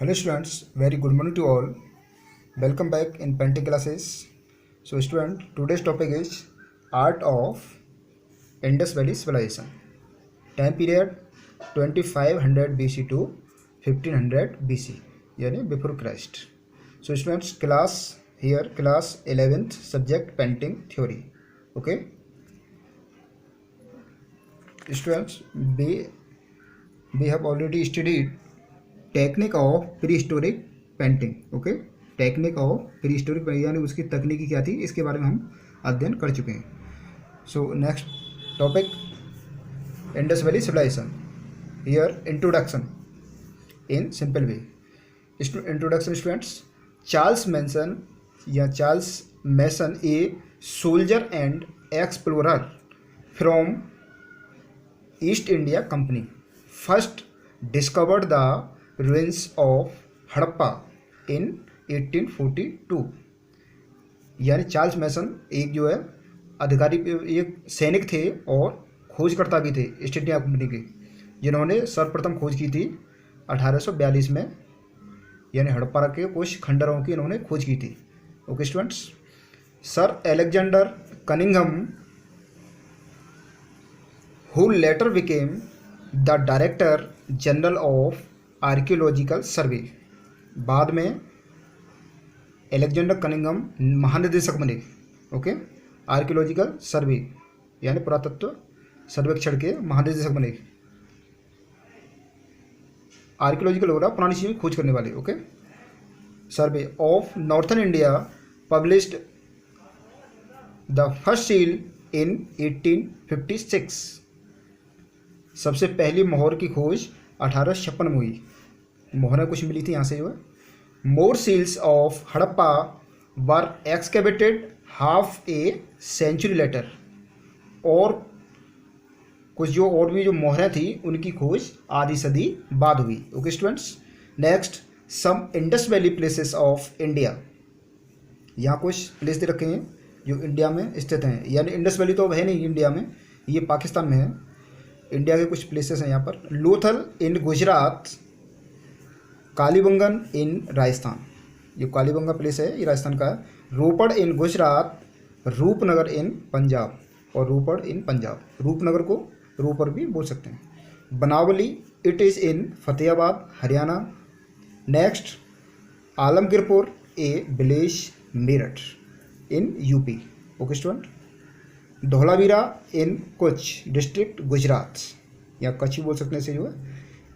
Hello students, very good morning to all. Welcome back in painting classes. So student, today's topic is art of Indus Valley Civilization. Time period 2500 BC to 1500 BC, यानी before Christ. So students, class 11th subject painting theory. Okay. Students, we have already studied technique of pre historic painting. Okay, technique of pre historic यानी उसकी तकनीकी क्या थी, इसके बारे में हम अध्ययन कर चुके हैं. So next topic Indus valley civilization. Here introduction in simple way. Introduction students. Charles Masson a soldier and explorer from East India Company first discovered the ruins of Harappa in 1842. यानी चार्ल्स मैसन एक जो है अधिकारी, एक सैनिक थे और खोजकर्ता भी थे ईस्ट इंडिया कंपनी के, जिन्होंने सर्वप्रथम खोज की थी 1842 में. यानी हड़प्पा के कुछ खंडरों की इन्होंने खोज की थी. Okay students. Sir Alexander Cunningham who letter became the director general of archaeological सर्वे. बाद में एलेक्जेंडर कनिंघम महानिदेशक बने. ओके, आर्कियोलॉजिकल सर्वे यानी पुरातत्व सर्वेक्षण के महानिदेशक बने. आर्कियोलॉजिकल हो रहा पुरानी चीज़ें खोज करने वाले. Okay. Survey of northern India published the first seal इन 1856. सबसे पहली मोहर की खोज 1856 में हुई. मोहरें कुछ मिली थी यहाँ से जो है. More seals of Harappa were excavated half a century later. और कुछ जो और भी जो मोहरें थी उनकी खोज आधी सदी बाद हुई. Okay students. Next sum Indus valley places of India. यहाँ कुछ प्लेस दे रखे हैं जो इंडिया में स्थित हैं. यानी इंडस वैली तो अब है नहीं इंडिया में, ये पाकिस्तान में है. इंडिया के कुछ प्लेसेस हैं यहाँ पर. लोथल इन गुजरात, कालीबंगन इन राजस्थान. ये कालीबंगा प्लेस है, ये राजस्थान का है. रोपड़ इन गुजरात, रूपनगर इन पंजाब. और रोपड़ इन पंजाब, रूपनगर को रोपड़ भी बोल सकते हैं. Banawali it is in Fatehabad Haryana. Next Alamgirpur a village Meerut in UP. Okay student. Dholavira in Kutch district Gujarat, या कच्छ बोल सकते हैं इसे जो है.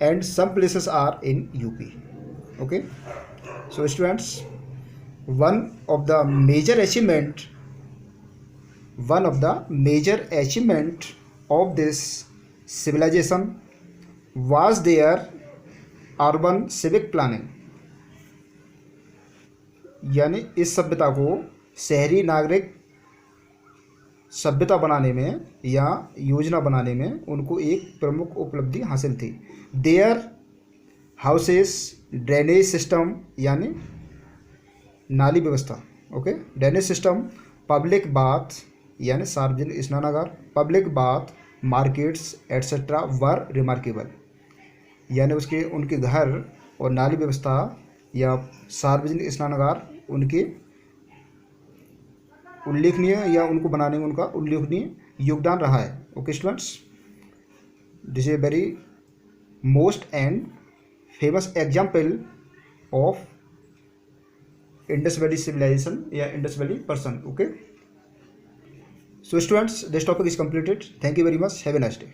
And some places are in UP. Okay. So students, one of the major achievement of this civilization was their urban civic planning. यानी इस सभ्यता को शहरी नागरिक सभ्यता बनाने में या योजना बनाने में उनको एक प्रमुख उपलब्धि हासिल थी. देयर हाउसेस, ड्रेनेज सिस्टम यानी नाली व्यवस्था. Okay. Drainage system, public bath यानी सार्वजनिक स्नानागार, पब्लिक बाथ, मार्केट्स एट्सेट्रा वर रिमार्केबल. यानी उनके घर और नाली व्यवस्था या सार्वजनिक स्नानागार उनके उल्लेखनीय या उनको बनाने में उनका उल्लेखनीय योगदान रहा है. Okay students. This is very most and famous example of Indus valley civilization या Indus valley person. Okay. So students, this topic is completed. Thank you very much. Have a nice day.